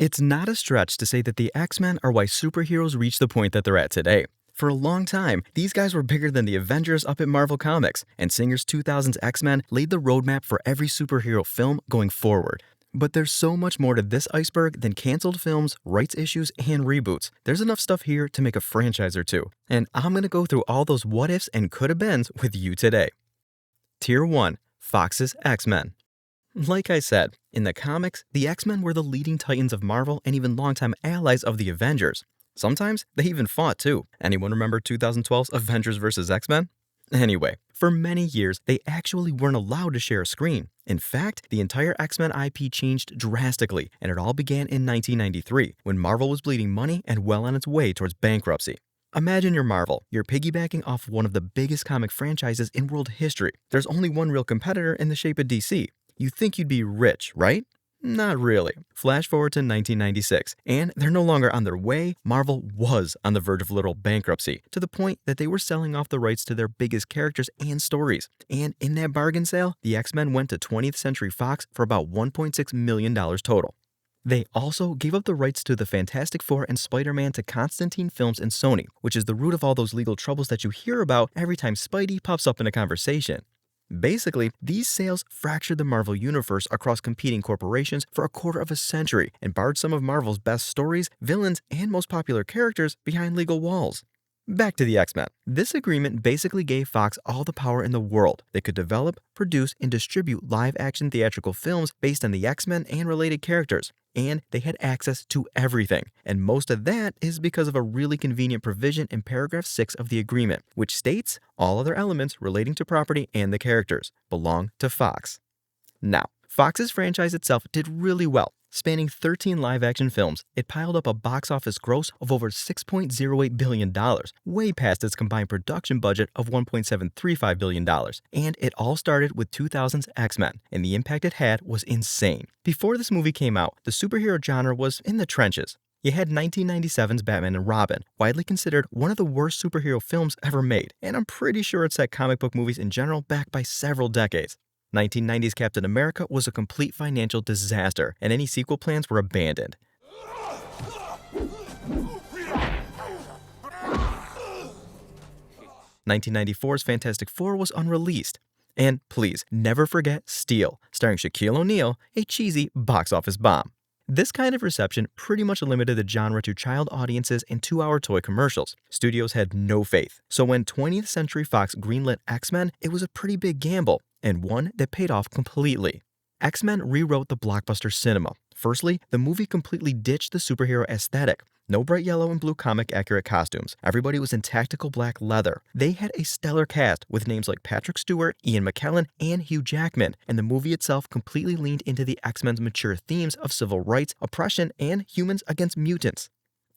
It's not a stretch to say that the X-Men are why superheroes reached the point that they're at today. For a long time, these guys were bigger than the Avengers up at Marvel Comics, and Singer's 2000s X-Men laid the roadmap for every superhero film going forward. But there's so much more to this iceberg than canceled films, rights issues, and reboots. There's enough stuff here to make a franchise or two, and I'm going to go through all those what-ifs and coulda-beens with you today. Tier 1. Fox's X-Men. Like I said, in the comics, the X-Men were the leading titans of Marvel and even longtime allies of the Avengers. Sometimes they even fought too. Anyone remember 2012's Avengers vs. X-Men? Anyway, for many years, they actually weren't allowed to share a screen. In fact, the entire X-Men IP changed drastically, and it all began in 1993, when Marvel was bleeding money and well on its way towards bankruptcy. Imagine you're Marvel. You're piggybacking off one of the biggest comic franchises in world history. There's only one real competitor in the shape of DC. You think you'd be rich, right? Not really. Flash forward to 1996, and they're no longer on their way. Marvel was on the verge of literal bankruptcy, to the point that they were selling off the rights to their biggest characters and stories. And in that bargain sale, the X-Men went to 20th Century Fox for about $1.6 million total. They also gave up the rights to the Fantastic Four and Spider-Man to Constantine Films and Sony, which is the root of all those legal troubles that you hear about every time Spidey pops up in a conversation. Basically, these sales fractured the Marvel Universe across competing corporations for a quarter of a century and barred some of Marvel's best stories, villains, and most popular characters behind legal walls. Back to the X-Men. This agreement basically gave Fox all the power in the world. They could develop, produce, and distribute live-action theatrical films based on the X-Men and related characters. And they had access to everything. And most of that is because of a really convenient provision in paragraph 6 of the agreement, which states all other elements relating to property and the characters belong to Fox. Now, Fox's franchise itself did really well. Spanning 13 live-action films, it piled up a box office gross of over $6.08 billion, way past its combined production budget of $1.735 billion. And it all started with 2000's X-Men, and the impact it had was insane. Before this movie came out, the superhero genre was in the trenches. You had 1997's Batman and Robin, widely considered one of the worst superhero films ever made, and I'm pretty sure it set comic book movies in general back by several decades. 1990's Captain America was a complete financial disaster, and any sequel plans were abandoned. 1994's Fantastic Four was unreleased. And please, never forget Steel, starring Shaquille O'Neal, a cheesy box office bomb. This kind of reception pretty much limited the genre to child audiences and 2-hour toy commercials. Studios had no faith. So when 20th Century Fox greenlit X-Men, it was a pretty big gamble, and one that paid off completely. X-Men rewrote the blockbuster cinema. Firstly, the movie completely ditched the superhero aesthetic. No bright yellow and blue comic-accurate costumes. Everybody was in tactical black leather. They had a stellar cast with names like Patrick Stewart, Ian McKellen, and Hugh Jackman, and the movie itself completely leaned into the X-Men's mature themes of civil rights, oppression, and humans against mutants.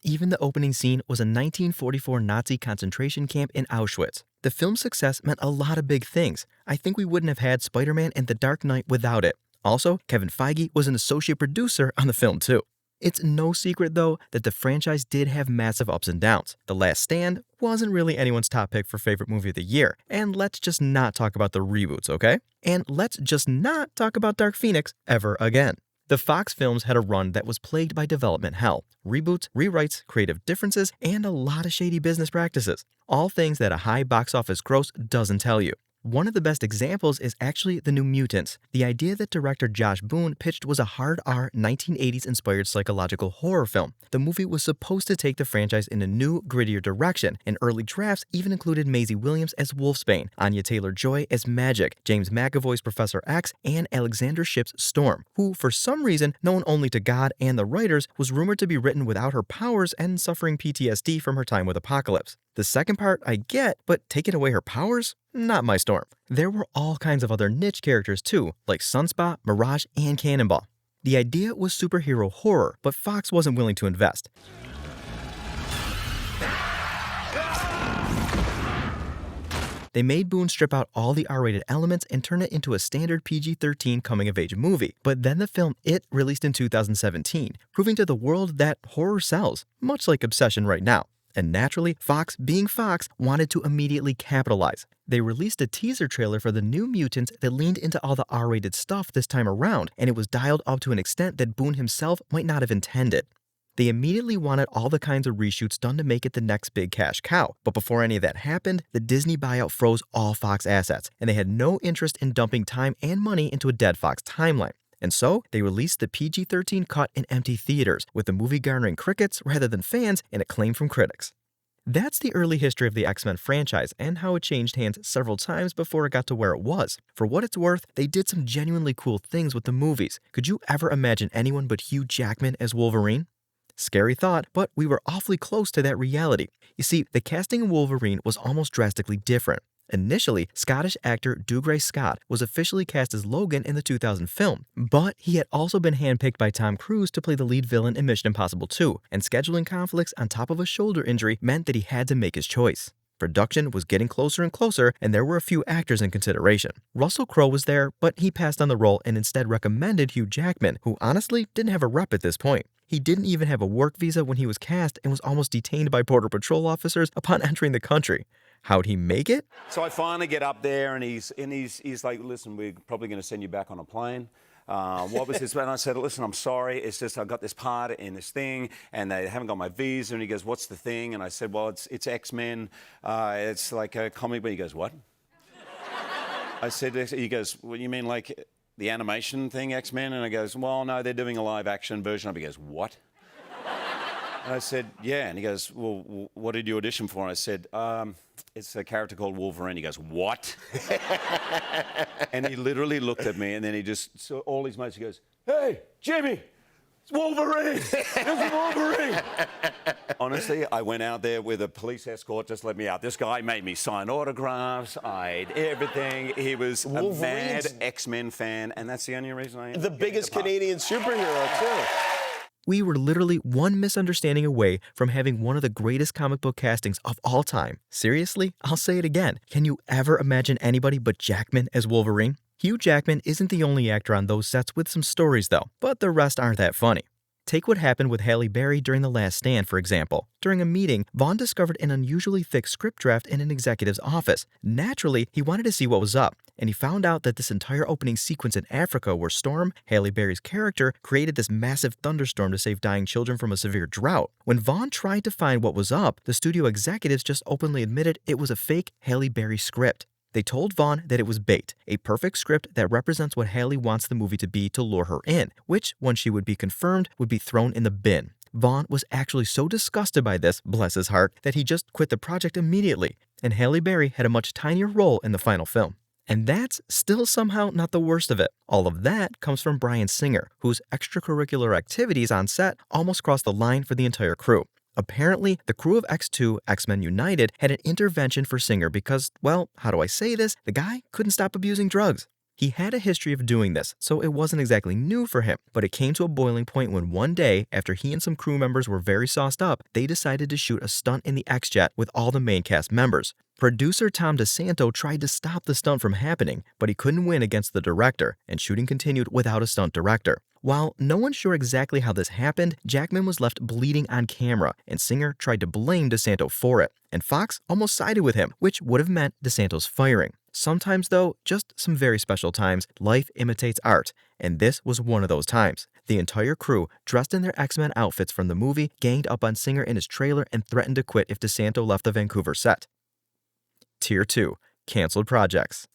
Even the opening scene was a 1944 Nazi concentration camp in Auschwitz. The film's success meant a lot of big things. I think we wouldn't have had Spider-Man and The Dark Knight without it. Also, Kevin Feige was an associate producer on the film too. It's no secret, though, that the franchise did have massive ups and downs. The Last Stand wasn't really anyone's top pick for favorite movie of the year. And let's just not talk about the reboots, okay? And let's just not talk about Dark Phoenix ever again. The Fox films had a run that was plagued by development hell, reboots, rewrites, creative differences, and a lot of shady business practices. All things that a high box office gross doesn't tell you. One of the best examples is actually the New Mutants. The idea that director Josh Boone pitched was a hard R 1980s-inspired psychological horror film. The movie was supposed to take the franchise in a new, grittier direction, and early drafts even included Maisie Williams as Wolfsbane, Anya Taylor-Joy as Magic, James McAvoy's Professor X, and Alexander Shipp's Storm, who, for some reason, known only to God and the writers, was rumored to be written without her powers and suffering PTSD from her time with Apocalypse. The second part I get, but taking away her powers? Not my storm. There were all kinds of other niche characters too, like Sunspot, Mirage, and Cannonball. The idea was superhero horror, but Fox wasn't willing to invest. They made Boone strip out all the R-rated elements and turn it into a standard PG-13 coming-of-age movie. But then the film It released in 2017, proving to the world that horror sells, much like Obsession right now. And naturally, Fox, being Fox, wanted to immediately capitalize. They released a teaser trailer for the new Mutants that leaned into all the R-rated stuff this time around, and it was dialed up to an extent that Boone himself might not have intended. They immediately wanted all the kinds of reshoots done to make it the next big cash cow, but before any of that happened, the Disney buyout froze all Fox assets, and they had no interest in dumping time and money into a dead Fox timeline. And so, they released the PG-13 cut in empty theaters, with the movie garnering crickets rather than fans and acclaim from critics. That's the early history of the X-Men franchise and how it changed hands several times before it got to where it was. For what it's worth, they did some genuinely cool things with the movies. Could you ever imagine anyone but Hugh Jackman as Wolverine? Scary thought, but we were awfully close to that reality. You see, the casting of Wolverine was almost drastically different. Initially, Scottish actor Dougray Scott was officially cast as Logan in the 2000 film, but he had also been handpicked by Tom Cruise to play the lead villain in Mission Impossible 2, and scheduling conflicts on top of a shoulder injury meant that he had to make his choice. Production was getting closer and closer, and there were a few actors in consideration. Russell Crowe was there, but he passed on the role and instead recommended Hugh Jackman, who honestly didn't have a rep at this point. He didn't even have a work visa when he was cast and was almost detained by Border Patrol officers upon entering the country. How'd he make it? So I finally get up there, and he's like, listen, we're probably going to send you back on a plane. What was this? And I said, listen, I'm sorry. It's just I got this part in this thing, and they haven't got my visa. And he goes, what's the thing? And I said, well, it's X-Men. It's like a comic book. He goes, what? I said, he goes, well, you mean like the animation thing, X-Men? And I goes, well, no, they're doing a live-action version of it. He goes, what? And I said, yeah. And he goes, well, what did you audition for? And I said, it's a character called Wolverine. He goes, what? And he literally looked at me, and then he just saw all his mates. He goes, hey, Jimmy, it's Wolverine. It's Wolverine. Honestly, I went out there with a police escort, just let me out. This guy made me sign autographs. I did everything. He was a mad X-Men fan, and that's the only reason I am. The biggest Canadian superhero, too. We were literally one misunderstanding away from having one of the greatest comic book castings of all time. Seriously, I'll say it again. Can you ever imagine anybody but Jackman as Wolverine? Hugh Jackman isn't the only actor on those sets with some stories though, but the rest aren't that funny. Take what happened with Halle Berry during The Last Stand, for example. During a meeting, Vaughn discovered an unusually thick script draft in an executive's office. Naturally, he wanted to see what was up, and he found out that this entire opening sequence in Africa where Storm, Halle Berry's character, created this massive thunderstorm to save dying children from a severe drought. When Vaughn tried to find what was up, the studio executives just openly admitted it was a fake Halle Berry script. They told Vaughn that it was bait, a perfect script that represents what Halle wants the movie to be to lure her in, which, once she would be confirmed, would be thrown in the bin. Vaughn was actually so disgusted by this, bless his heart, that he just quit the project immediately, and Halle Berry had a much tinier role in the final film. And that's still somehow not the worst of it. All of that comes from Bryan Singer, whose extracurricular activities on set almost crossed the line for the entire crew. Apparently, the crew of X2, X-Men United, had an intervention for Singer because, well, how do I say this? The guy couldn't stop abusing drugs. He had a history of doing this, so it wasn't exactly new for him, but it came to a boiling point when one day, after he and some crew members were very sauced up, they decided to shoot a stunt in the X-Jet with all the main cast members. Producer Tom DeSanto tried to stop the stunt from happening, but he couldn't win against the director, and shooting continued without a stunt director. While no one's sure exactly how this happened, Jackman was left bleeding on camera, and Singer tried to blame DeSanto for it, and Fox almost sided with him, which would have meant DeSanto's firing. Sometimes though, just some very special times, life imitates art, and this was one of those times. The entire crew, dressed in their X-Men outfits from the movie, ganged up on Singer in his trailer and threatened to quit if DeSanto left the Vancouver set. Tier 2. Canceled projects.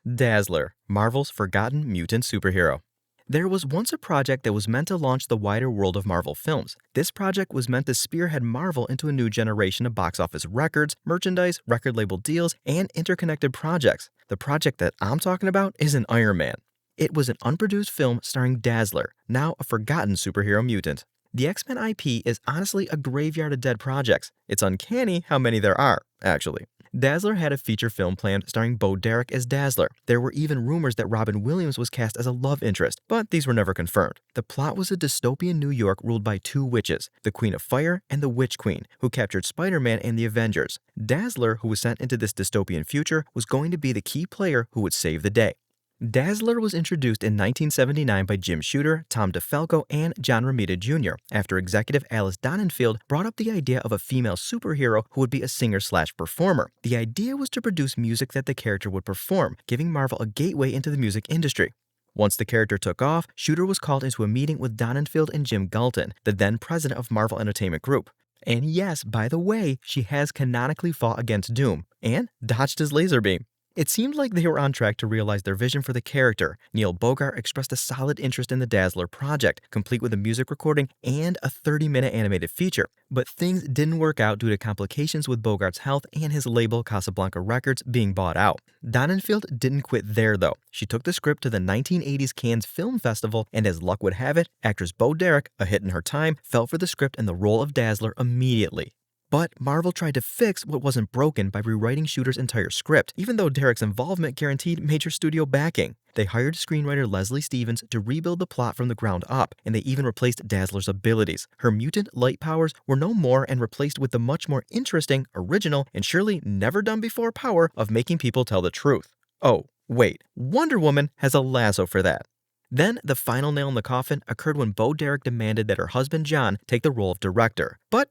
Dazzler, Marvel's forgotten mutant superhero. There was once a project that was meant to launch the wider world of Marvel films. This project was meant to spearhead Marvel into a new generation of box office records, merchandise, record label deals, and interconnected projects. The project that I'm talking about is an Iron Man. It was an unproduced film starring Dazzler, now a forgotten superhero mutant. The X-Men IP is honestly a graveyard of dead projects. It's uncanny how many there are, actually. Dazzler had a feature film planned starring Bo Derek as Dazzler. There were even rumors that Robin Williams was cast as a love interest, but these were never confirmed. The plot was a dystopian New York ruled by two witches, the Queen of Fire and the Witch Queen, who captured Spider-Man and the Avengers. Dazzler, who was sent into this dystopian future, was going to be the key player who would save the day. Dazzler was introduced in 1979 by Jim Shooter, Tom DeFalco, and John Romita Jr. after executive Alice Donenfeld brought up the idea of a female superhero who would be a singer/performer. The idea was to produce music that the character would perform, giving Marvel a gateway into the music industry. Once the character took off, Shooter was called into a meeting with Donenfeld and Jim Galton, the then president of Marvel Entertainment Group. And yes, by the way, she has canonically fought against Doom and dodged his laser beam. It seemed like they were on track to realize their vision for the character. Neil Bogart expressed a solid interest in the Dazzler project, complete with a music recording and a 30-minute animated feature. But things didn't work out due to complications with Bogart's health and his label Casablanca Records being bought out. Donenfeld didn't quit there though. She took the script to the 1980s Cannes Film Festival, and as luck would have it, actress Bo Derek, a hit in her time, fell for the script and the role of Dazzler immediately. But Marvel tried to fix what wasn't broken by rewriting Shooter's entire script, even though Derek's involvement guaranteed major studio backing. They hired screenwriter Leslie Stevens to rebuild the plot from the ground up, and they even replaced Dazzler's abilities. Her mutant light powers were no more and replaced with the much more interesting, original, and surely never done before power of making people tell the truth. Oh, wait, Wonder Woman has a lasso for that. Then, the final nail in the coffin occurred when Bo Derek demanded that her husband John take the role of director. But,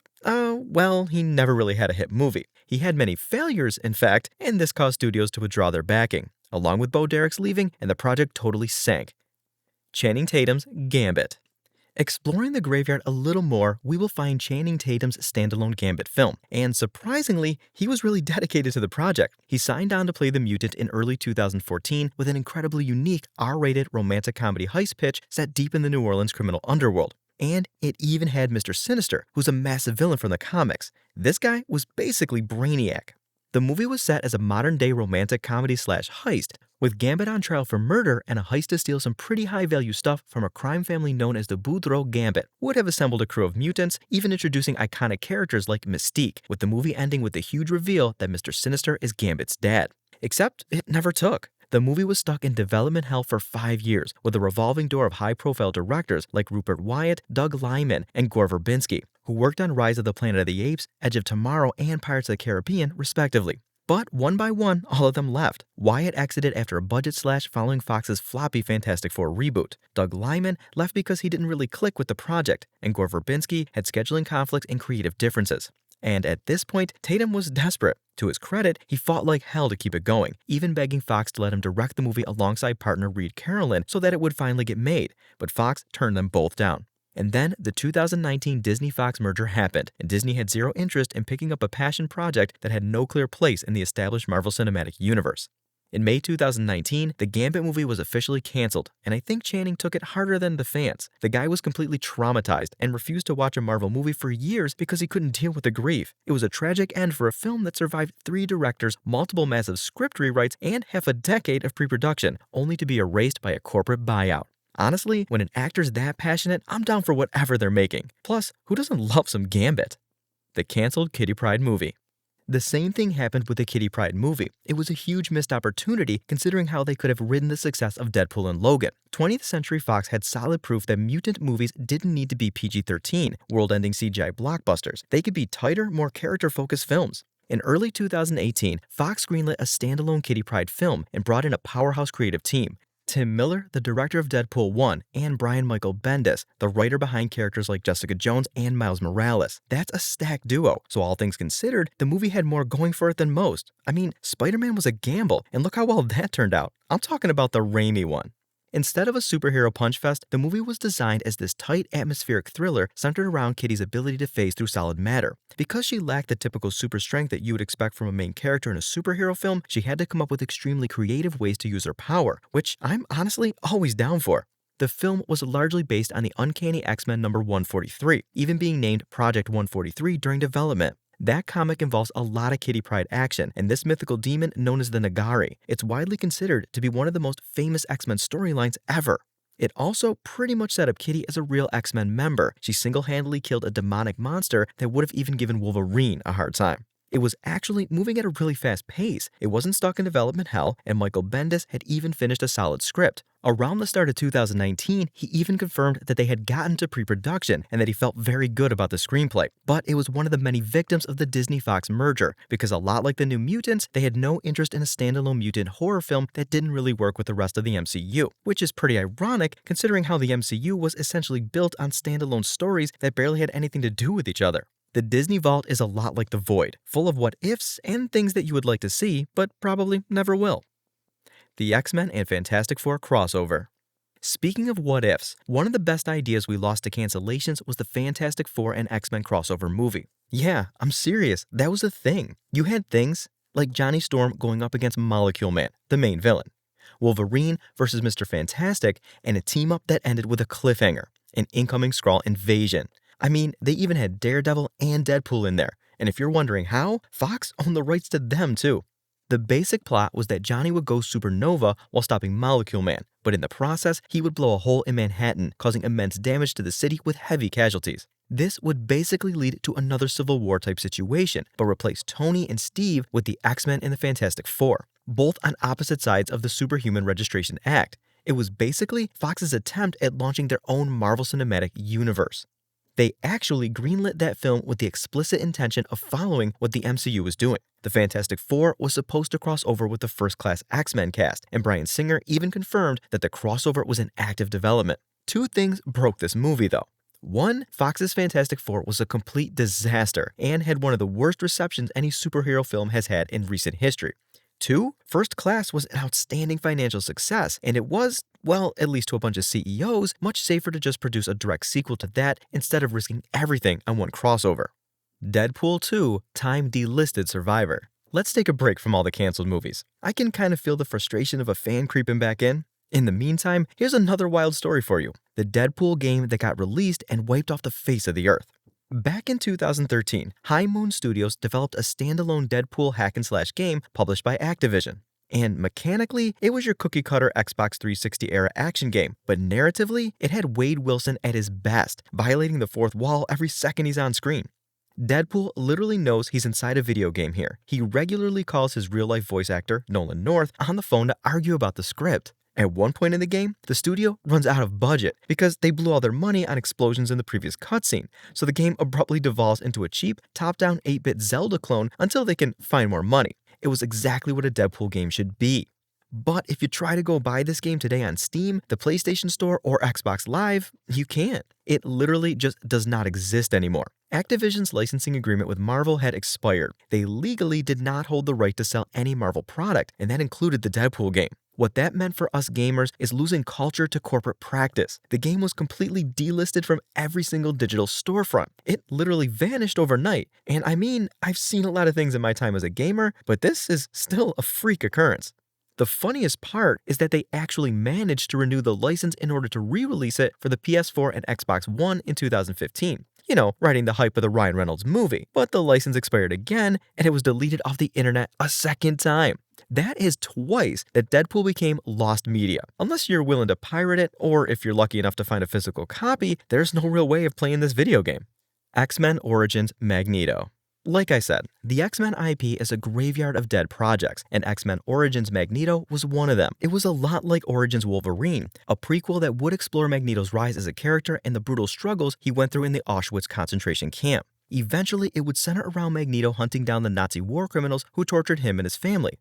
well, he never really had a hit movie. He had many failures, in fact, and this caused studios to withdraw their backing. Along with Bo Derek's leaving, and the project totally sank. Channing Tatum's Gambit. Exploring the graveyard a little more, we will find Channing Tatum's standalone Gambit film, and surprisingly, he was really dedicated to the project. He signed on to play the Mutant in early 2014 with an incredibly unique R-rated romantic comedy heist pitch set deep in the New Orleans criminal underworld. And it even had Mr. Sinister, who's a massive villain from the comics. This guy was basically Brainiac. The movie was set as a modern-day romantic comedy/heist, with Gambit on trial for murder and a heist to steal some pretty high-value stuff from a crime family known as the Boudreaux Gambit. Would have assembled a crew of mutants, even introducing iconic characters like Mystique, with the movie ending with the huge reveal that Mr. Sinister is Gambit's dad. Except it never took. The movie was stuck in development hell for 5 years, with a revolving door of high-profile directors like Rupert Wyatt, Doug Liman, and Gore Verbinski, who worked on Rise of the Planet of the Apes, Edge of Tomorrow, and Pirates of the Caribbean, respectively. But one by one, all of them left. Wyatt exited after a budget slash following Fox's floppy Fantastic Four reboot. Doug Liman left because he didn't really click with the project, and Gore Verbinski had scheduling conflicts and creative differences. And at this point, Tatum was desperate. To his credit, he fought like hell to keep it going, even begging Fox to let him direct the movie alongside partner Reed Carolyn so that it would finally get made, but Fox turned them both down. And then the 2019 Disney-Fox merger happened, and Disney had zero interest in picking up a passion project that had no clear place in the established Marvel Cinematic Universe. In May 2019, the Gambit movie was officially canceled, and I think Channing took it harder than the fans. The guy was completely traumatized and refused to watch a Marvel movie for years because he couldn't deal with the grief. It was a tragic end for a film that survived 3 directors, multiple massive script rewrites, and half a decade of pre-production, only to be erased by a corporate buyout. Honestly, when an actor's that passionate, I'm down for whatever they're making. Plus, who doesn't love some Gambit? The canceled Kitty Pryde movie. The same thing happened with the Kitty Pryde movie. It was a huge missed opportunity considering how they could have ridden the success of Deadpool and Logan. 20th Century Fox had solid proof that mutant movies didn't need to be PG-13, world-ending CGI blockbusters. They could be tighter, more character-focused films. In early 2018, Fox greenlit a standalone Kitty Pryde film and brought in a powerhouse creative team. Tim Miller, the director of Deadpool 1, and Brian Michael Bendis, the writer behind characters like Jessica Jones and Miles Morales. That's a stacked duo, so all things considered, the movie had more going for it than most. I mean, Spider-Man was a gamble, and look how well that turned out. I'm talking about the Raimi one. Instead of a superhero punch fest, the movie was designed as this tight, atmospheric thriller centered around Kitty's ability to phase through solid matter. Because she lacked the typical super strength that you would expect from a main character in a superhero film, she had to come up with extremely creative ways to use her power, which I'm honestly always down for. The film was largely based on the Uncanny X-Men number 143, even being named Project 143 during development. That comic involves a lot of Kitty Pryde action and this mythical demon known as the Nagari. It's widely considered to be one of the most famous X-Men storylines ever. It also pretty much set up Kitty as a real X-Men member. She single-handedly killed a demonic monster that would have even given Wolverine a hard time. It was actually moving at a really fast pace. It wasn't stuck in development hell, and Michael Bendis had even finished a solid script. Around the start of 2019, he even confirmed that they had gotten to pre-production and that he felt very good about the screenplay. But it was one of the many victims of the Disney-Fox merger, because a lot like the New Mutants, they had no interest in a standalone mutant horror film that didn't really work with the rest of the MCU, which is pretty ironic considering how the MCU was essentially built on standalone stories that barely had anything to do with each other. The Disney Vault is a lot like the Void, full of what-ifs and things that you would like to see, but probably never will. The X-Men and Fantastic Four crossover. Speaking of what-ifs, one of the best ideas we lost to cancellations was the Fantastic Four and X-Men crossover movie. Yeah, I'm serious, that was a thing. You had things like Johnny Storm going up against Molecule Man, the main villain, Wolverine versus Mr. Fantastic, and a team-up that ended with a cliffhanger, an incoming Skrull invasion. I mean, they even had Daredevil and Deadpool in there, and if you're wondering how, Fox owned the rights to them too. The basic plot was that Johnny would go supernova while stopping Molecule Man, but in the process, he would blow a hole in Manhattan, causing immense damage to the city with heavy casualties. This would basically lead to another Civil War type situation, but replace Tony and Steve with the X-Men and the Fantastic Four, both on opposite sides of the Superhuman Registration Act. It was basically Fox's attempt at launching their own Marvel Cinematic Universe. They actually greenlit that film with the explicit intention of following what the MCU was doing. The Fantastic Four was supposed to cross over with the first-class X-Men cast, and Bryan Singer even confirmed that the crossover was in active development. Two things broke this movie, though. One, Fox's Fantastic Four was a complete disaster and had one of the worst receptions any superhero film has had in recent history. Two, First Class was an outstanding financial success, and it was, well, at least to a bunch of CEOs, much safer to just produce a direct sequel to that instead of risking everything on one crossover. Deadpool 2, Time Delisted Survivor. Let's take a break from all the canceled movies. I can kind of feel the frustration of a fan creeping back in. In the meantime, here's another wild story for you. The Deadpool game that got released and wiped off the face of the earth. Back in 2013, High Moon Studios developed a standalone Deadpool hack-and-slash game published by Activision. And mechanically, it was your cookie-cutter Xbox 360 era action game, but narratively, it had Wade Wilson at his best, violating the fourth wall every second he's on screen. Deadpool literally knows he's inside a video game here. He regularly calls his real-life voice actor, Nolan North, on the phone to argue about the script. At one point in the game, the studio runs out of budget because they blew all their money on explosions in the previous cutscene, so the game abruptly devolves into a cheap, top-down 8-bit Zelda clone until they can find more money. It was exactly what a Deadpool game should be. But if you try to go buy this game today on Steam, the PlayStation Store, or Xbox Live, you can't. It literally just does not exist anymore. Activision's licensing agreement with Marvel had expired. They legally did not hold the right to sell any Marvel product, and that included the Deadpool game. What that meant for us gamers is losing culture to corporate practice. The game was completely delisted from every single digital storefront. It literally vanished overnight. And I mean, I've seen a lot of things in my time as a gamer, but this is still a freak occurrence. The funniest part is that they actually managed to renew the license in order to re-release it for the PS4 and Xbox One in 2015. You know, riding the hype of the Ryan Reynolds movie. But the license expired again, and it was deleted off the internet a second time. That is twice that Deadpool became lost media. Unless you're willing to pirate it, or if you're lucky enough to find a physical copy, there's no real way of playing this video game. X-Men Origins Magneto. Like I said, the X-Men IP is a graveyard of dead projects, and X-Men Origins Magneto was one of them. It was a lot like Origins Wolverine, a prequel that would explore Magneto's rise as a character and the brutal struggles he went through in the Auschwitz concentration camp. Eventually, it would center around Magneto hunting down the Nazi war criminals who tortured him and his family.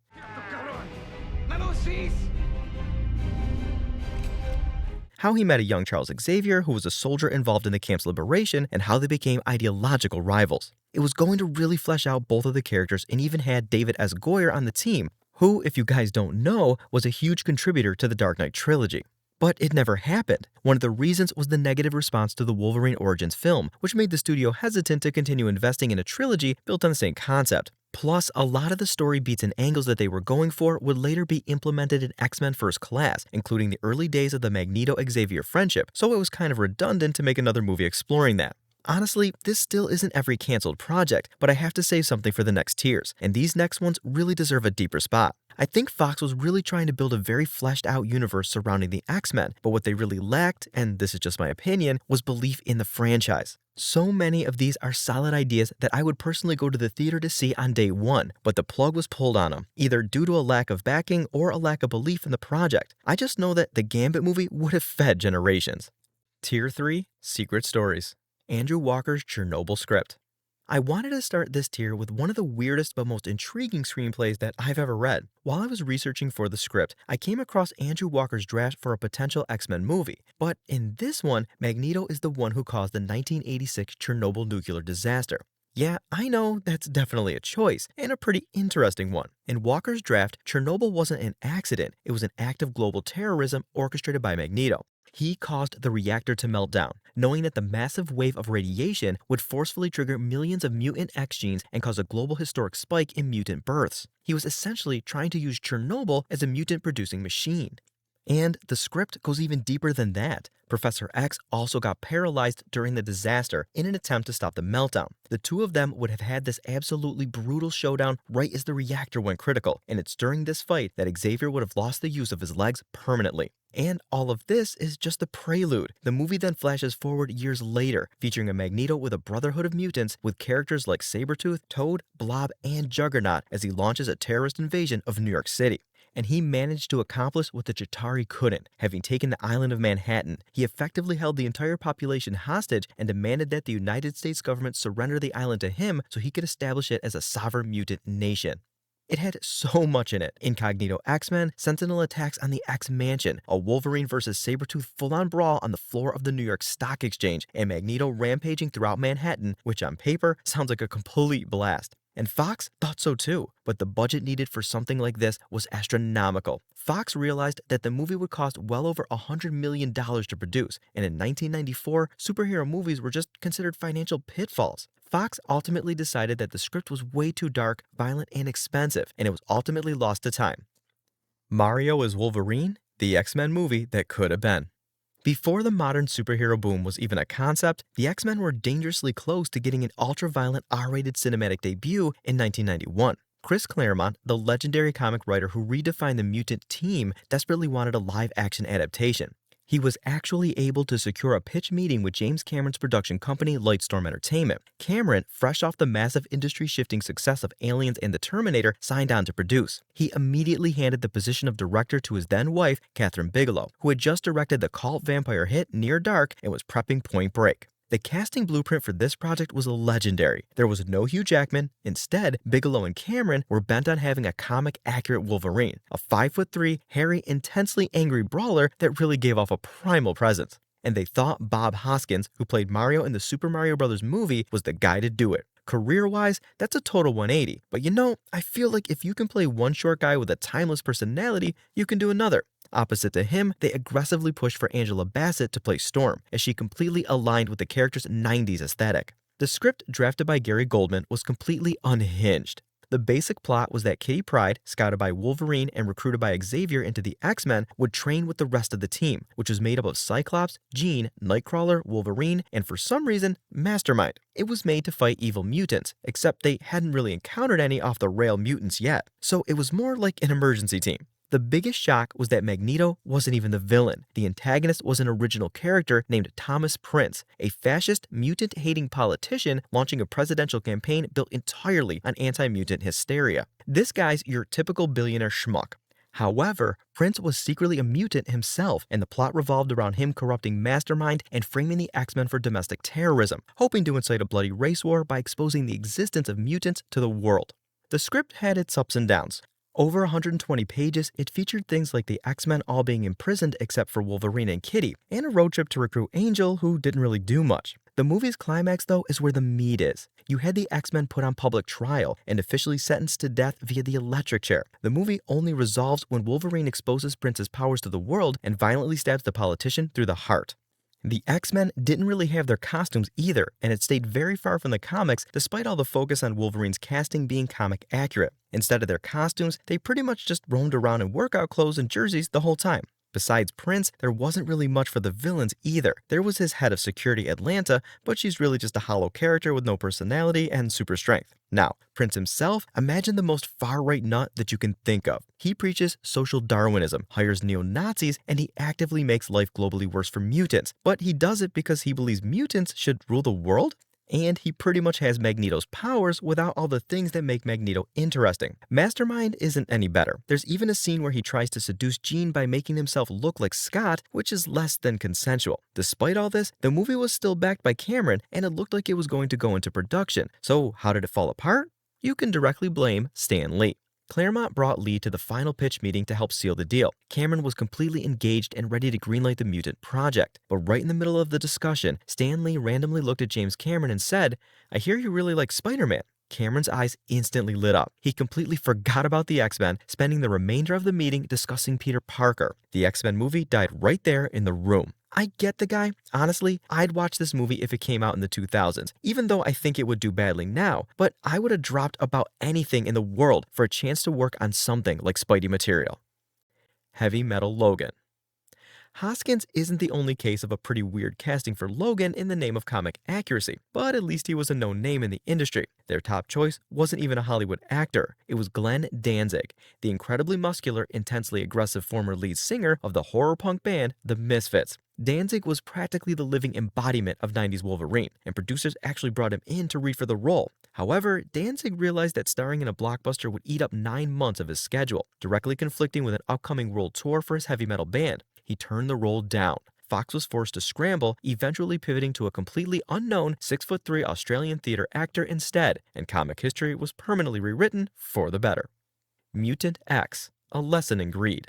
How he met a young Charles Xavier who was a soldier involved in the camp's liberation, and how they became ideological rivals. It was going to really flesh out both of the characters and even had David S. Goyer on the team, who, if you guys don't know, was a huge contributor to the Dark Knight trilogy. But it never happened. One of the reasons was the negative response to the Wolverine Origins film, which made the studio hesitant to continue investing in a trilogy built on the same concept. Plus, a lot of the story beats and angles that they were going for would later be implemented in X-Men First Class, including the early days of the Magneto-Xavier friendship, so it was kind of redundant to make another movie exploring that. Honestly, this still isn't every cancelled project, but I have to save something for the next tiers, and these next ones really deserve a deeper spot. I think Fox was really trying to build a very fleshed out universe surrounding the X-Men, but what they really lacked, and this is just my opinion, was belief in the franchise. So many of these are solid ideas that I would personally go to the theater to see on day one, but the plug was pulled on them, either due to a lack of backing or a lack of belief in the project. I just know that the Gambit movie would have fed generations. Tier 3, Secret Stories. Andrew Walker's Chernobyl script. I wanted to start this tier with one of the weirdest but most intriguing screenplays that I've ever read. While I was researching for the script, I came across Andrew Walker's draft for a potential X-Men movie. But in this one, Magneto is the one who caused the 1986 Chernobyl nuclear disaster. Yeah, I know that's definitely a choice, and a pretty interesting one. In Walker's draft, Chernobyl wasn't an accident, it was an act of global terrorism orchestrated by Magneto. He caused the reactor to melt down, knowing that the massive wave of radiation would forcefully trigger millions of mutant X genes and cause a global historic spike in mutant births. He was essentially trying to use Chernobyl as a mutant-producing machine. And the script goes even deeper than that. Professor X also got paralyzed during the disaster in an attempt to stop the meltdown. The two of them would have had this absolutely brutal showdown right as the reactor went critical, and it's during this fight that Xavier would have lost the use of his legs permanently. And all of this is just the prelude. The movie then flashes forward years later, featuring a Magneto with a brotherhood of mutants with characters like Sabretooth, Toad, Blob, and Juggernaut as he launches a terrorist invasion of New York City. And he managed to accomplish what the Chitauri couldn't. Having taken the island of Manhattan, he effectively held the entire population hostage and demanded that the United States government surrender the island to him so he could establish it as a sovereign mutant nation. It had so much in it. Incognito X-Men, Sentinel attacks on the X-Mansion, a Wolverine versus Sabretooth full-on brawl on the floor of the New York Stock Exchange, and Magneto rampaging throughout Manhattan, which on paper sounds like a complete blast. And Fox thought so too, but the budget needed for something like this was astronomical. Fox realized that the movie would cost well over $100 million to produce, and in 1994, superhero movies were just considered financial pitfalls. Fox ultimately decided that the script was way too dark, violent, and expensive, and it was ultimately lost to time. Mario as Wolverine, the X-Men movie that could have been. Before the modern superhero boom was even a concept, the X-Men were dangerously close to getting an ultra-violent R-rated cinematic debut in 1991. Chris Claremont, the legendary comic writer who redefined the mutant team, desperately wanted a live-action adaptation. He was actually able to secure a pitch meeting with James Cameron's production company, Lightstorm Entertainment. Cameron, fresh off the massive industry-shifting success of Aliens and The Terminator, signed on to produce. He immediately handed the position of director to his then-wife, Catherine Bigelow, who had just directed the cult vampire hit Near Dark and was prepping Point Break. The casting blueprint for this project was legendary. There was no Hugh Jackman. Instead, Bigelow and Cameron were bent on having a comic-accurate Wolverine, a 5'3", hairy, intensely angry brawler that really gave off a primal presence. And they thought Bob Hoskins, who played Mario in the Super Mario Bros. Movie, was the guy to do it. Career-wise, that's a total 180. But you know, I feel like if you can play one short guy with a timeless personality, you can do another. Opposite to him, they aggressively pushed for Angela Bassett to play Storm, as she completely aligned with the character's 90s aesthetic. The script, drafted by Gary Goldman, was completely unhinged. The basic plot was that Kitty Pryde, scouted by Wolverine and recruited by Xavier into the X-Men, would train with the rest of the team, which was made up of Cyclops, Jean, Nightcrawler, Wolverine, and for some reason, Mastermind. It was made to fight evil mutants, except they hadn't really encountered any off-the-rail mutants yet, so it was more like an emergency team. The biggest shock was that Magneto wasn't even the villain. The antagonist was an original character named Thomas Prince, a fascist, mutant-hating politician launching a presidential campaign built entirely on anti-mutant hysteria. This guy's your typical billionaire schmuck. However, Prince was secretly a mutant himself, and the plot revolved around him corrupting Mastermind and framing the X-Men for domestic terrorism, hoping to incite a bloody race war by exposing the existence of mutants to the world. The script had its ups and downs. Over 120 pages, it featured things like the X-Men all being imprisoned except for Wolverine and Kitty, and a road trip to recruit Angel, who didn't really do much. The movie's climax, though, is where the meat is. You had the X-Men put on public trial and officially sentenced to death via the electric chair. The movie only resolves when Wolverine exposes Prince's powers to the world and violently stabs the politician through the heart. The X-Men didn't really have their costumes either, and it stayed very far from the comics despite all the focus on Wolverine's casting being comic accurate. Instead of their costumes, they pretty much just roamed around in workout clothes and jerseys the whole time. Besides Prince, there wasn't really much for the villains either. There was his head of security Atlanta, but she's really just a hollow character with no personality and super strength. Now, Prince himself, imagine the most far-right nut that you can think of. He preaches social Darwinism, hires neo-Nazis, and he actively makes life globally worse for mutants. But he does it because he believes mutants should rule the world? And he pretty much has Magneto's powers without all the things that make Magneto interesting. Mastermind isn't any better. There's even a scene where he tries to seduce Jean by making himself look like Scott, which is less than consensual. Despite all this, the movie was still backed by Cameron, and it looked like it was going to go into production. So how did it fall apart? You can directly blame Stan Lee. Claremont brought Lee to the final pitch meeting to help seal the deal. Cameron was completely engaged and ready to greenlight the Mutant project. But right in the middle of the discussion, Stan Lee randomly looked at James Cameron and said, "I hear you really like Spider-Man." Cameron's eyes instantly lit up. He completely forgot about the X-Men, spending the remainder of the meeting discussing Peter Parker. The X-Men movie died right there in the room. I get the guy. Honestly, I'd watch this movie if it came out in the 2000s, even though I think it would do badly now, but I would have dropped about anything in the world for a chance to work on something like Spidey material. Heavy Metal Logan. Hoskins isn't the only case of a pretty weird casting for Logan in the name of comic accuracy, but at least he was a known name in the industry. Their top choice wasn't even a Hollywood actor. It was Glenn Danzig, the incredibly muscular, intensely aggressive former lead singer of the horror punk band The Misfits. Danzig was practically the living embodiment of 90s Wolverine, and producers actually brought him in to read for the role. However, Danzig realized that starring in a blockbuster would eat up 9 months of his schedule, directly conflicting with an upcoming world tour for his heavy metal band. He turned the role down. Fox was forced to scramble, eventually pivoting to a completely unknown 6'3" Australian theater actor instead, and comic history was permanently rewritten for the better. Mutant X, a lesson in greed.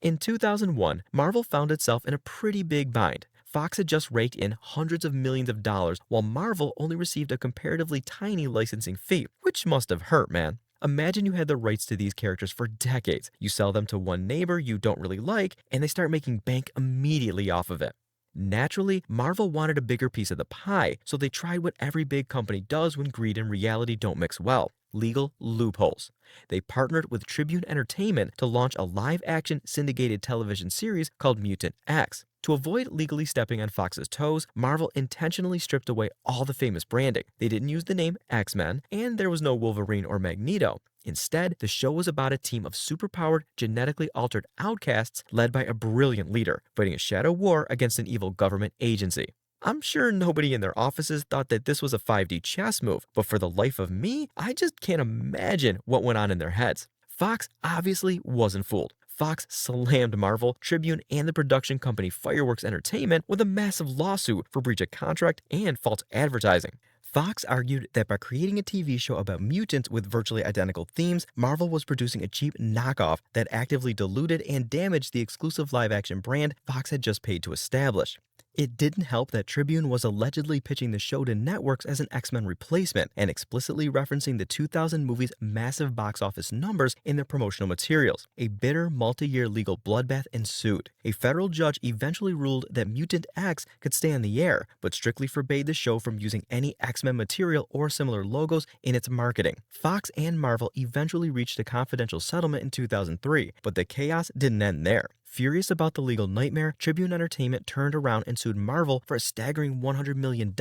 In 2001, Marvel found itself in a pretty big bind. Fox had just raked in hundreds of millions of dollars, while Marvel only received a comparatively tiny licensing fee, which must have hurt, man. Imagine you had the rights to these characters for decades. You sell them to one neighbor you don't really like, and they start making bank immediately off of it. Naturally, Marvel wanted a bigger piece of the pie, so they tried what every big company does when greed and reality don't mix well: legal loopholes. They partnered with Tribune Entertainment to launch a live-action syndicated television series called Mutant X. To avoid legally stepping on Fox's toes, Marvel intentionally stripped away all the famous branding. They didn't use the name X-Men, and there was no Wolverine or Magneto. Instead, the show was about a team of superpowered, genetically altered outcasts led by a brilliant leader, fighting a shadow war against an evil government agency. I'm sure nobody in their offices thought that this was a 5D chess move, but for the life of me, I just can't imagine what went on in their heads. Fox obviously wasn't fooled. Fox slammed Marvel, Tribune, and the production company Fireworks Entertainment with a massive lawsuit for breach of contract and false advertising. Fox argued that by creating a TV show about mutants with virtually identical themes, Marvel was producing a cheap knockoff that actively diluted and damaged the exclusive live-action brand Fox had just paid to establish. It didn't help that Tribune was allegedly pitching the show to networks as an X-Men replacement and explicitly referencing the 2000 movie's massive box office numbers in their promotional materials. A bitter, multi-year legal bloodbath ensued. A federal judge eventually ruled that Mutant X could stay on the air, but strictly forbade the show from using any X-Men material or similar logos in its marketing. Fox and Marvel eventually reached a confidential settlement in 2003, but the chaos didn't end there. Furious about the legal nightmare, Tribune Entertainment turned around and sued Marvel for a staggering $100 million.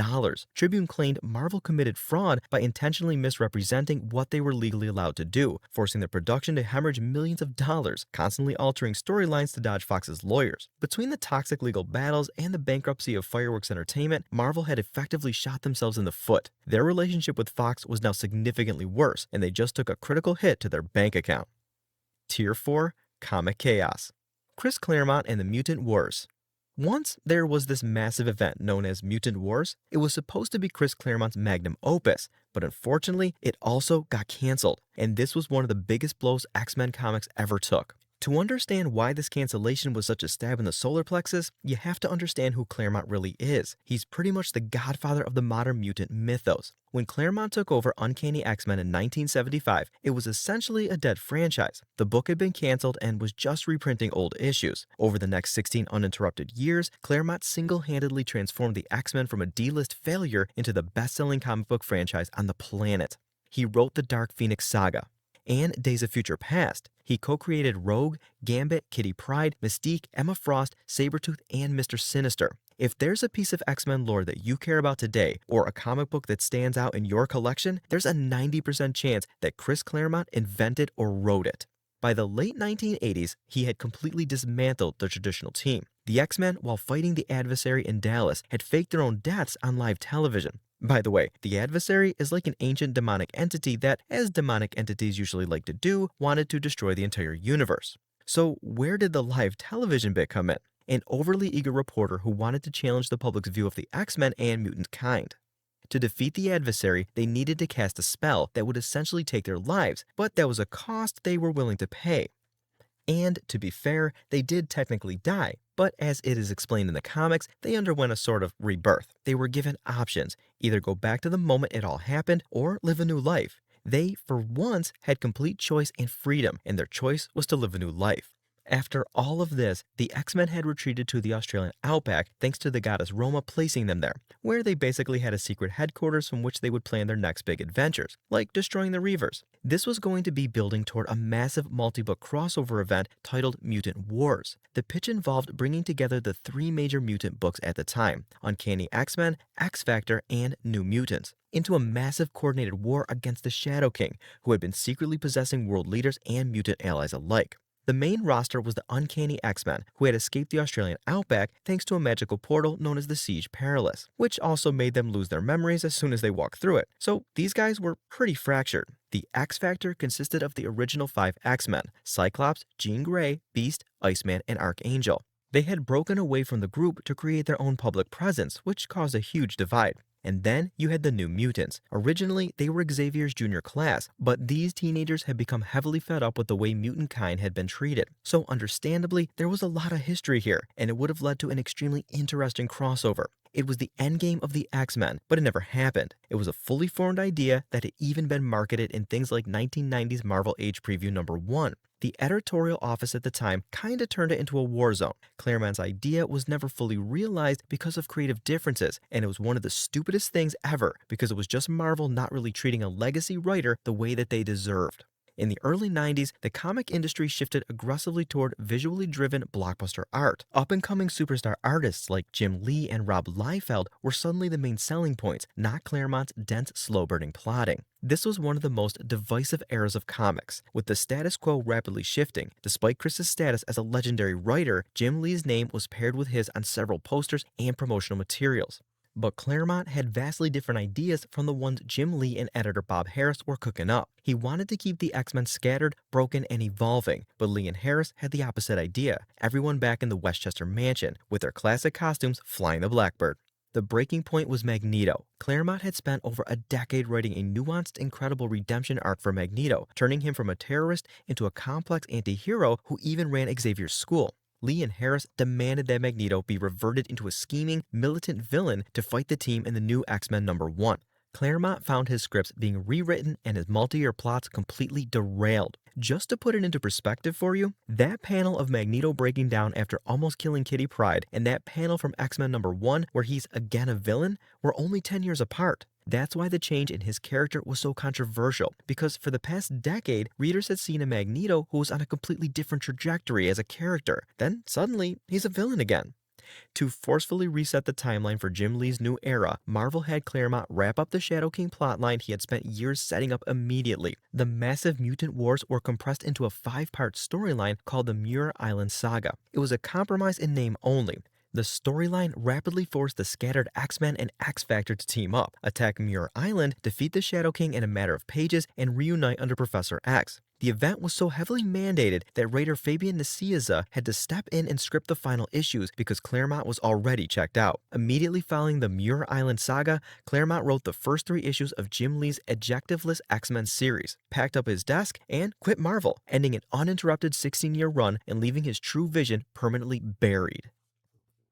Tribune claimed Marvel committed fraud by intentionally misrepresenting what they were legally allowed to do, forcing the production to hemorrhage millions of dollars, constantly altering storylines to dodge Fox's lawyers. Between the toxic legal battles and the bankruptcy of Fireworks Entertainment, Marvel had effectively shot themselves in the foot. Their relationship with Fox was now significantly worse, and they just took a critical hit to their bank account. Tier 4, Comic Chaos. Chris Claremont and the Mutant Wars. Once there was this massive event known as Mutant Wars. It was supposed to be Chris Claremont's magnum opus, but unfortunately, it also got canceled, and this was one of the biggest blows X-Men comics ever took. To understand why this cancellation was such a stab in the solar plexus, you have to understand who Claremont really is. He's pretty much the godfather of the modern mutant mythos. When Claremont took over Uncanny X-Men in 1975, it was essentially a dead franchise. The book had been canceled and was just reprinting old issues. Over the next 16 uninterrupted years, Claremont single-handedly transformed the X-Men from a D-list failure into the best-selling comic book franchise on the planet. He wrote the Dark Phoenix saga. and Days of Future Past. He co-created Rogue, Gambit, Kitty Pryde, Mystique, Emma Frost, Sabretooth, and Mr. Sinister. If there's a piece of X-Men lore that you care about today, or a comic book that stands out in your collection, there's a 90% chance that Chris Claremont invented or wrote it. By the late 1980s, he had completely dismantled the traditional team. The X-Men, while fighting the Adversary in Dallas, had faked their own deaths on live television. By the way, the Adversary is like an ancient demonic entity that, as demonic entities usually like to do, wanted to destroy the entire universe. So where did the live television bit come in? An overly eager reporter who wanted to challenge the public's view of the X-Men and mutant kind. To defeat the Adversary, they needed to cast a spell that would essentially take their lives, but that was a cost they were willing to pay. And, to be fair, they did technically die, but as it is explained in the comics, they underwent a sort of rebirth. They were given options, either go back to the moment it all happened, or live a new life. They, for once, had complete choice and freedom, and their choice was to live a new life. After all of this, the X-Men had retreated to the Australian outback thanks to the goddess Roma placing them there, where they basically had a secret headquarters from which they would plan their next big adventures, like destroying the Reavers. This was going to be building toward a massive multi-book crossover event titled Mutant Wars. The pitch involved bringing together the three major mutant books at the time, Uncanny X-Men, X-Factor, and New Mutants, into a massive coordinated war against the Shadow King, who had been secretly possessing world leaders and mutant allies alike. The main roster was the Uncanny X-Men, who had escaped the Australian outback thanks to a magical portal known as the Siege Perilous, which also made them lose their memories as soon as they walked through it. So these guys were pretty fractured. The X-Factor consisted of the original 5 X-Men: Cyclops, Jean Grey, Beast, Iceman, and Archangel. They had broken away from the group to create their own public presence, which caused a huge divide. And then you had the New Mutants. Originally, they were Xavier's junior class, but these teenagers had become heavily fed up with the way mutant kind had been treated. So understandably, there was a lot of history here, and it would have led to an extremely interesting crossover. It was the endgame of the X-Men, but it never happened. It was a fully formed idea that had even been marketed in things like 1990's Marvel Age Preview #1. The editorial office at the time kinda turned it into a war zone. Claremont's idea was never fully realized because of creative differences, and it was one of the stupidest things ever because it was just Marvel not really treating a legacy writer the way that they deserved. In the early 90s, the comic industry shifted aggressively toward visually driven blockbuster art. Up-and-coming superstar artists like Jim Lee and Rob Liefeld were suddenly the main selling points, not Claremont's dense, slow-burning plotting. This was one of the most divisive eras of comics, with the status quo rapidly shifting. Despite Chris's status as a legendary writer, Jim Lee's name was paired with his on several posters and promotional materials. But Claremont had vastly different ideas from the ones Jim Lee and editor Bob Harris were cooking up. He wanted to keep the X-Men scattered, broken, and evolving, but Lee and Harris had the opposite idea: everyone back in the Westchester mansion, with their classic costumes flying the Blackbird. The breaking point was Magneto. Claremont had spent over a decade writing a nuanced, incredible redemption arc for Magneto, turning him from a terrorist into a complex anti-hero who even ran Xavier's school. Lee and Harris demanded that Magneto be reverted into a scheming, militant villain to fight the team in the new X-Men #1. Claremont found his scripts being rewritten and his multi-year plots completely derailed. Just to put it into perspective for you, that panel of Magneto breaking down after almost killing Kitty Pryde and that panel from X-Men #1 where he's again a villain were only 10 years apart. That's why the change in his character was so controversial, because for the past decade, readers had seen a Magneto who was on a completely different trajectory as a character. Then, suddenly, he's a villain again. To forcefully reset the timeline for Jim Lee's new era, Marvel had Claremont wrap up the Shadow King plotline he had spent years setting up immediately. The massive mutant wars were compressed into a 5-part storyline called the Muir Island Saga. It was a compromise in name only. The storyline rapidly forced the scattered X-Men and X-Factor to team up, attack Muir Island, defeat the Shadow King in a matter of pages, and reunite under Professor X. The event was so heavily mandated that writer Fabian Nicieza had to step in and script the final issues because Claremont was already checked out. Immediately following the Muir Island saga, Claremont wrote the first 3 issues of Jim Lee's adjectiveless X-Men series, packed up his desk, and quit Marvel, ending an uninterrupted 16-year run and leaving his true vision permanently buried.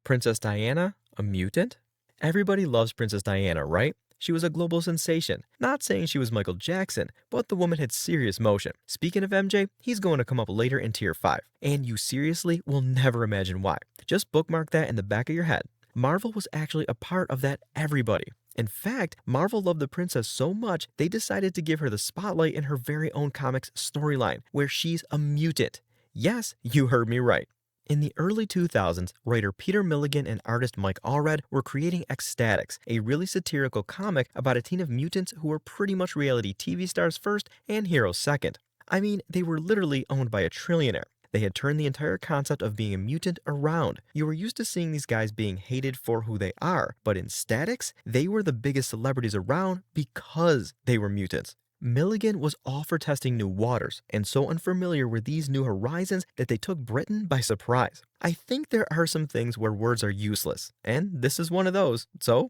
Princess Diana, a mutant? Everybody loves Princess Diana, right? She was a global sensation. Not saying she was Michael Jackson, but the woman had serious motion. Speaking of MJ, he's going to come up later in Tier 5. And you seriously will never imagine why. Just bookmark that in the back of your head. Marvel was actually a part of that everybody. In fact, Marvel loved the princess so much they decided to give her the spotlight in her very own comics storyline, where she's a mutant. Yes, you heard me right. In the early 2000s, writer Peter Milligan and artist Mike Allred were creating Ecstatics, a really satirical comic about a team of mutants who were pretty much reality TV stars first and heroes second. I mean, they were literally owned by a trillionaire. They had turned the entire concept of being a mutant around. You were used to seeing these guys being hated for who they are, but in Statics, they were the biggest celebrities around because they were mutants. Milligan was all for testing new waters, and so unfamiliar were these new horizons that they took Britain by surprise. I think there are some things where words are useless, and this is one of those, so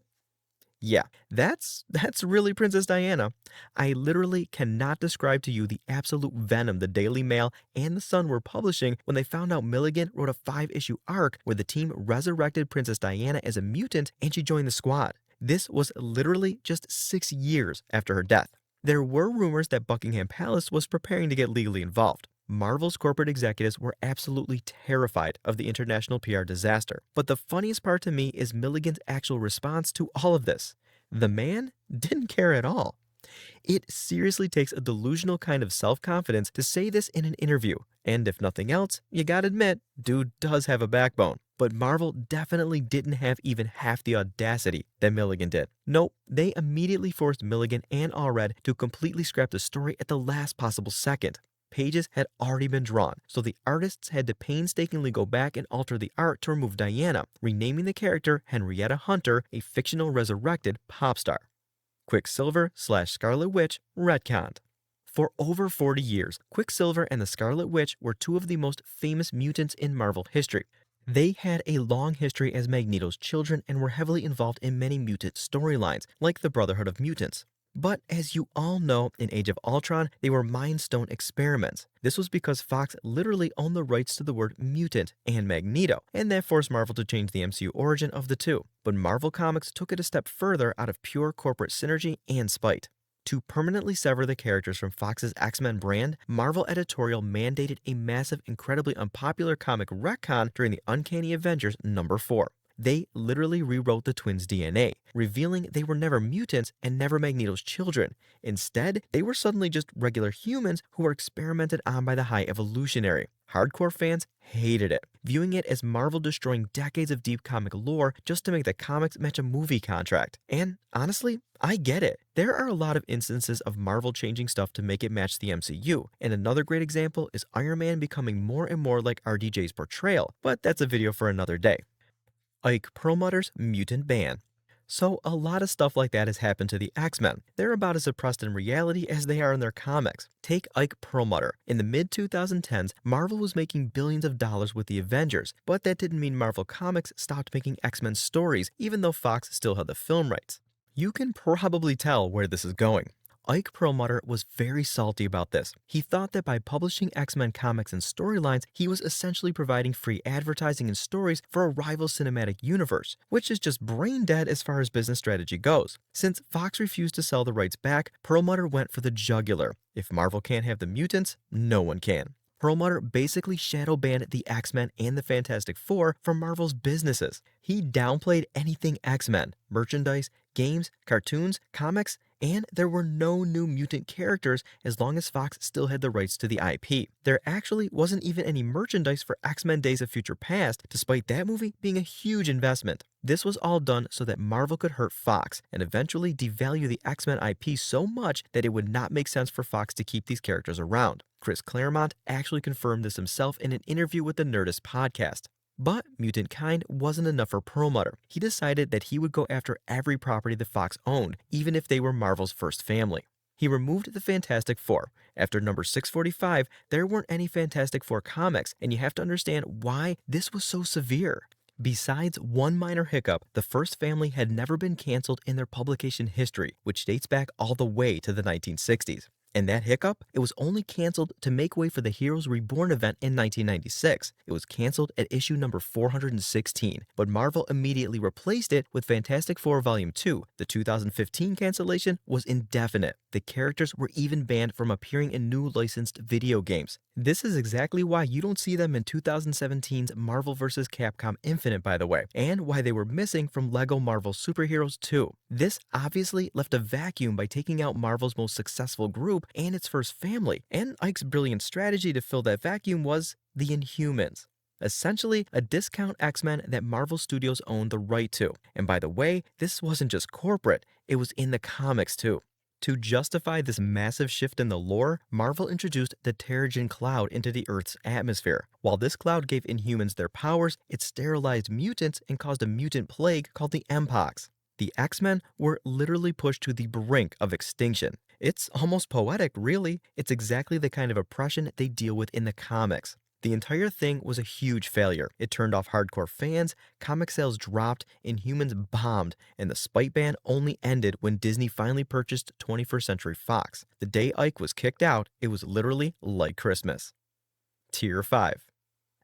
yeah, that's really Princess Diana. I literally cannot describe to you the absolute venom the Daily Mail and The Sun were publishing when they found out Milligan wrote a 5-issue arc where the team resurrected Princess Diana as a mutant and she joined the squad. This was literally just 6 years after her death. There were rumors that Buckingham Palace was preparing to get legally involved. Marvel's corporate executives were absolutely terrified of the international PR disaster. But the funniest part to me is Milligan's actual response to all of this. The man didn't care at all. It seriously takes a delusional kind of self-confidence to say this in an interview. And if nothing else, you gotta admit, dude does have a backbone. But Marvel definitely didn't have even half the audacity that Milligan did. Nope, they immediately forced Milligan and Allred to completely scrap the story at the last possible second. Pages had already been drawn, so the artists had to painstakingly go back and alter the art to remove Diana, renaming the character Henrietta Hunter, a fictional resurrected pop star. Quicksilver/Scarlet Witch retconned. For over 40 years, Quicksilver and the Scarlet Witch were two of the most famous mutants in Marvel history. They had a long history as Magneto's children and were heavily involved in many mutant storylines, like the Brotherhood of Mutants. But as you all know, in Age of Ultron, they were Mind Stone experiments. This was because Fox literally owned the rights to the word mutant and Magneto, and that forced Marvel to change the MCU origin of the two. But Marvel Comics took it a step further out of pure corporate synergy and spite. To permanently sever the characters from Fox's X-Men brand, Marvel editorial mandated a massive, incredibly unpopular comic retcon during the Uncanny Avengers #4. They literally rewrote the twins' DNA, revealing they were never mutants and never Magneto's children. Instead, they were suddenly just regular humans who were experimented on by the High Evolutionary. Hardcore fans hated it, viewing it as Marvel destroying decades of deep comic lore just to make the comics match a movie contract. And honestly, I get it. There are a lot of instances of Marvel changing stuff to make it match the MCU, and another great example is Iron Man becoming more and more like RDJ's portrayal, but that's a video for another day. Ike Perlmutter's mutant ban. So a lot of stuff like that has happened to the X-Men. They're about as suppressed in reality as they are in their comics. Take Ike Perlmutter. In the mid-2010s, Marvel was making billions of dollars with the Avengers, but that didn't mean Marvel Comics stopped making X-Men stories, even though Fox still had the film rights. You can probably tell where this is going. Ike Perlmutter was very salty about this. He thought that by publishing X-Men comics and storylines, he was essentially providing free advertising and stories for a rival cinematic universe, which is just brain dead as far as business strategy goes. Since Fox refused to sell the rights back, Perlmutter went for the jugular. If Marvel can't have the mutants, no one can. Perlmutter basically shadow banned the X-Men and the Fantastic Four from Marvel's businesses. He downplayed anything X-Men, merchandise, games, cartoons, comics, and there were no new mutant characters as long as Fox still had the rights to the IP. There actually wasn't even any merchandise for X-Men Days of Future Past, despite that movie being a huge investment. This was all done so that Marvel could hurt Fox and eventually devalue the X-Men IP so much that it would not make sense for Fox to keep these characters around. Chris Claremont actually confirmed this himself in an interview with the Nerdist podcast. But mutant kind wasn't enough for Perlmutter. He decided that he would go after every property that Fox owned, even if they were Marvel's first family. He removed the Fantastic Four. After number 645, there weren't any Fantastic Four comics, and you have to understand why this was so severe. Besides one minor hiccup, the first family had never been canceled in their publication history, which dates back all the way to the 1960s. And that hiccup, it was only canceled to make way for the Heroes Reborn event in 1996. It was canceled at issue number 416, but Marvel immediately replaced it with Fantastic Four Volume 2. The 2015 cancellation was indefinite. The characters were even banned from appearing in new licensed video games. This is exactly why you don't see them in 2017's Marvel vs. Capcom Infinite, by the way, and why they were missing from LEGO Marvel Superheroes 2. This obviously left a vacuum by taking out Marvel's most successful group and its first family, and Ike's brilliant strategy to fill that vacuum was the Inhumans. Essentially, a discount X-Men that Marvel Studios owned the right to. And by the way, this wasn't just corporate, it was in the comics too. To justify this massive shift in the lore, Marvel introduced the Terrigen Cloud into the Earth's atmosphere. While this cloud gave Inhumans their powers, it sterilized mutants and caused a mutant plague called the Mpox. The X-Men were literally pushed to the brink of extinction. It's almost poetic, really. It's exactly the kind of oppression they deal with in the comics. The entire thing was a huge failure. It turned off hardcore fans, comic sales dropped, Inhumans bombed, and the spite ban only ended when Disney finally purchased 21st Century Fox. The day Ike was kicked out, it was literally like Christmas. Tier 5.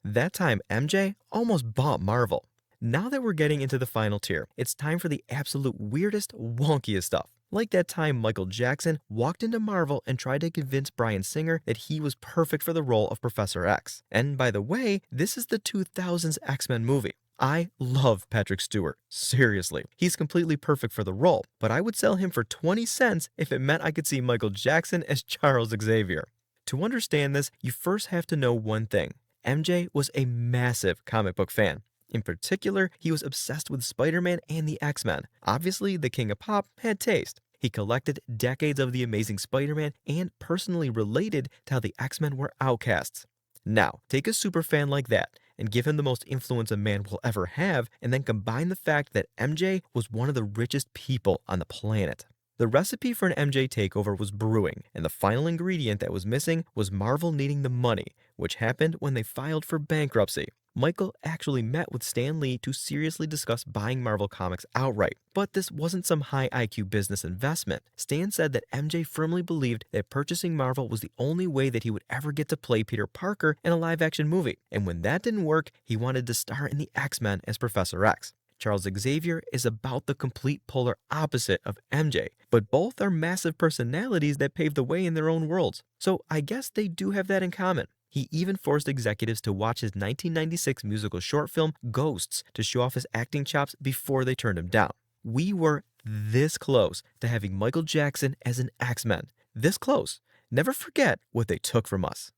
That time, MJ almost bought Marvel. Now that we're getting into the final tier, it's time for the absolute weirdest, wonkiest stuff. Like that time Michael Jackson walked into Marvel and tried to convince Bryan Singer that he was perfect for the role of Professor X. And by the way, this is the 2000s X-Men movie. I love Patrick Stewart, seriously. He's completely perfect for the role, but I would sell him for 20 cents if it meant I could see Michael Jackson as Charles Xavier. To understand this, you first have to know one thing. MJ was a massive comic book fan. In particular, he was obsessed with Spider-Man and the X-Men. Obviously, the king of pop had taste. He collected decades of the Amazing Spider-Man and personally related to how the X-Men were outcasts. Now, take a superfan like that and give him the most influence a man will ever have, and then combine the fact that MJ was one of the richest people on the planet. The recipe for an MJ takeover was brewing, and the final ingredient that was missing was Marvel needing the money, which happened when they filed for bankruptcy. Michael actually met with Stan Lee to seriously discuss buying Marvel Comics outright, but this wasn't some high IQ business investment. Stan said that MJ firmly believed that purchasing Marvel was the only way that he would ever get to play Peter Parker in a live-action movie, and when that didn't work, he wanted to star in the X-Men as Professor X. Charles Xavier is about the complete polar opposite of MJ, but both are massive personalities that pave the way in their own worlds. So I guess they do have that in common. He even forced executives to watch his 1996 musical short film, Ghosts, to show off his acting chops before they turned him down. We were this close to having Michael Jackson as an X-Men. This close. Never forget what they took from us.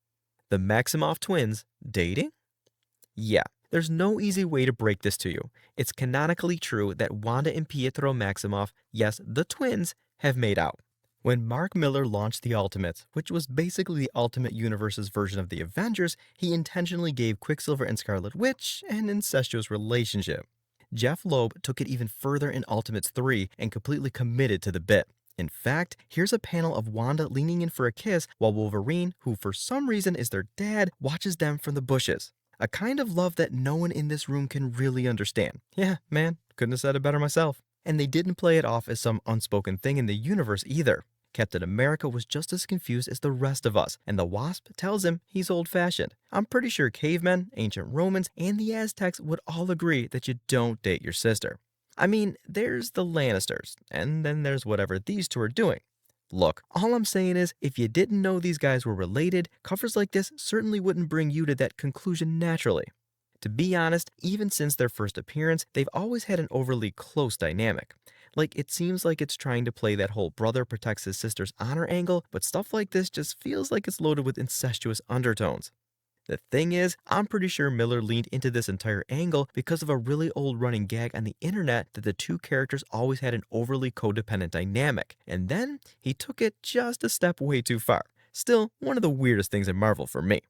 The Maximoff twins dating? Yeah. There's no easy way to break this to you. It's canonically true that Wanda and Pietro Maximoff, yes, the twins, have made out. When Mark Millar launched the Ultimates, which was basically the Ultimate Universe's version of the Avengers, he intentionally gave Quicksilver and Scarlet Witch an incestuous relationship. Jeff Loeb took it even further in Ultimates 3 and completely committed to the bit. In fact, here's a panel of Wanda leaning in for a kiss while Wolverine, who for some reason is their dad, watches them from the bushes. A kind of love that no one in this room can really understand. Yeah, man, couldn't have said it better myself. And they didn't play it off as some unspoken thing in the universe either. Captain America was just as confused as the rest of us, and the Wasp tells him he's old-fashioned. I'm pretty sure cavemen, ancient Romans, and the Aztecs would all agree that you don't date your sister. I mean, there's the Lannisters, and then there's whatever these two are doing. Look, all I'm saying is, if you didn't know these guys were related, covers like this certainly wouldn't bring you to that conclusion naturally. To be honest, even since their first appearance, they've always had an overly close dynamic. Like, it seems like it's trying to play that whole brother protects his sister's honor angle, but stuff like this just feels like it's loaded with incestuous undertones. The thing is, I'm pretty sure Miller leaned into this entire angle because of a really old running gag on the internet that the two characters always had an overly codependent dynamic, and then he took it just a step way too far. Still, one of the weirdest things in Marvel for me.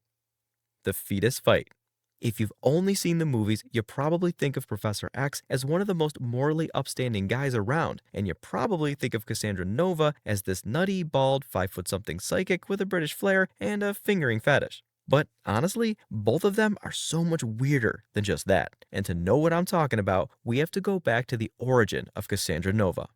The fetus fight. If you've only seen the movies, you probably think of Professor X as one of the most morally upstanding guys around, and you probably think of Cassandra Nova as this nutty, bald, 5-foot-something psychic with a British flair and a fingering fetish. But honestly, both of them are so much weirder than just that. And to know what I'm talking about, we have to go back to the origin of Cassandra Nova.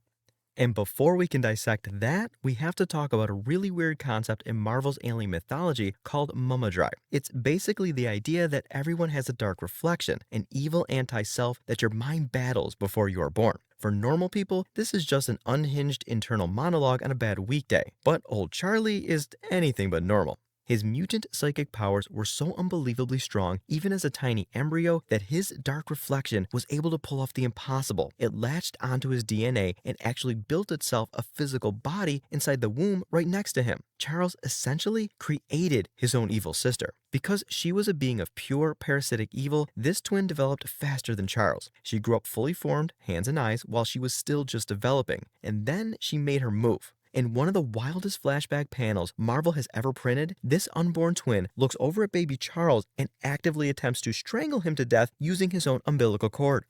And before we can dissect that, we have to talk about a really weird concept in Marvel's alien mythology called mummadry. It's basically the idea that everyone has a dark reflection, an evil anti-self that your mind battles before you are born. For normal people, this is just an unhinged internal monologue on a bad weekday, but old Charlie is anything but normal. His mutant psychic powers were so unbelievably strong, even as a tiny embryo, that his dark reflection was able to pull off the impossible. It latched onto his DNA and actually built itself a physical body inside the womb right next to him. Charles essentially created his own evil sister. Because she was a being of pure parasitic evil, this twin developed faster than Charles. She grew up fully formed, hands and eyes, while she was still just developing. And then she made her move. In one of the wildest flashback panels Marvel has ever printed, this unborn twin looks over at baby Charles and actively attempts to strangle him to death using his own umbilical cord.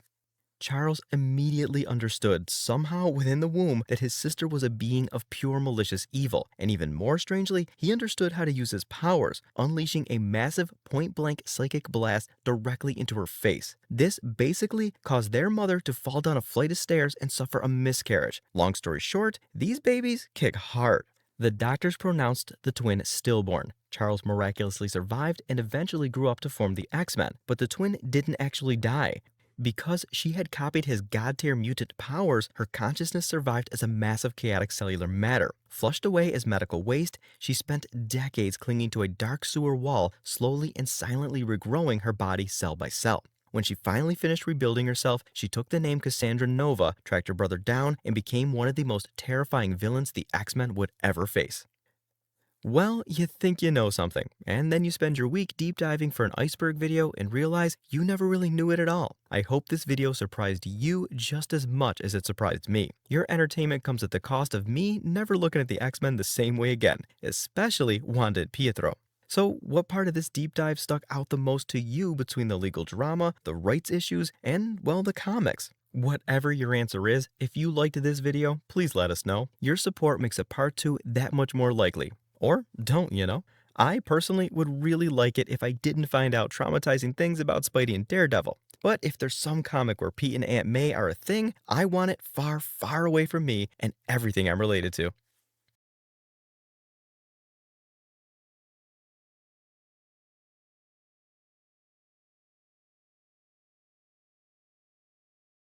Charles immediately understood, somehow within the womb, that his sister was a being of pure malicious evil, and even more strangely, he understood how to use his powers, unleashing a massive point-blank psychic blast directly into her face. This basically caused their mother to fall down a flight of stairs and suffer a miscarriage. Long story short, these babies kick hard. The doctors pronounced the twin stillborn. Charles miraculously survived and eventually grew up to form the X-Men, but the twin didn't actually die. Because she had copied his god-tier mutant powers, her consciousness survived as a massive chaotic cellular matter. Flushed away as medical waste, she spent decades clinging to a dark sewer wall, slowly and silently regrowing her body cell by cell. When she finally finished rebuilding herself, she took the name Cassandra Nova, tracked her brother down, and became one of the most terrifying villains the X-Men would ever face. Well, you think you know something, and then you spend your week deep diving for an iceberg video and realize you never really knew it at all. I hope this video surprised you just as much as it surprised me. Your entertainment comes at the cost of me never looking at the X-Men the same way again, especially Wanda and Pietro. So what part of this deep dive stuck out the most to you between the legal drama, the rights issues, and, well, the comics? Whatever your answer is, if you liked this video, please let us know. Your support makes a part 2 that much more likely. Or don't, you know? I personally would really like it if I didn't find out traumatizing things about Spidey and Daredevil. But if there's some comic where Pete and Aunt May are a thing, I want it far, far away from me and everything I'm related to.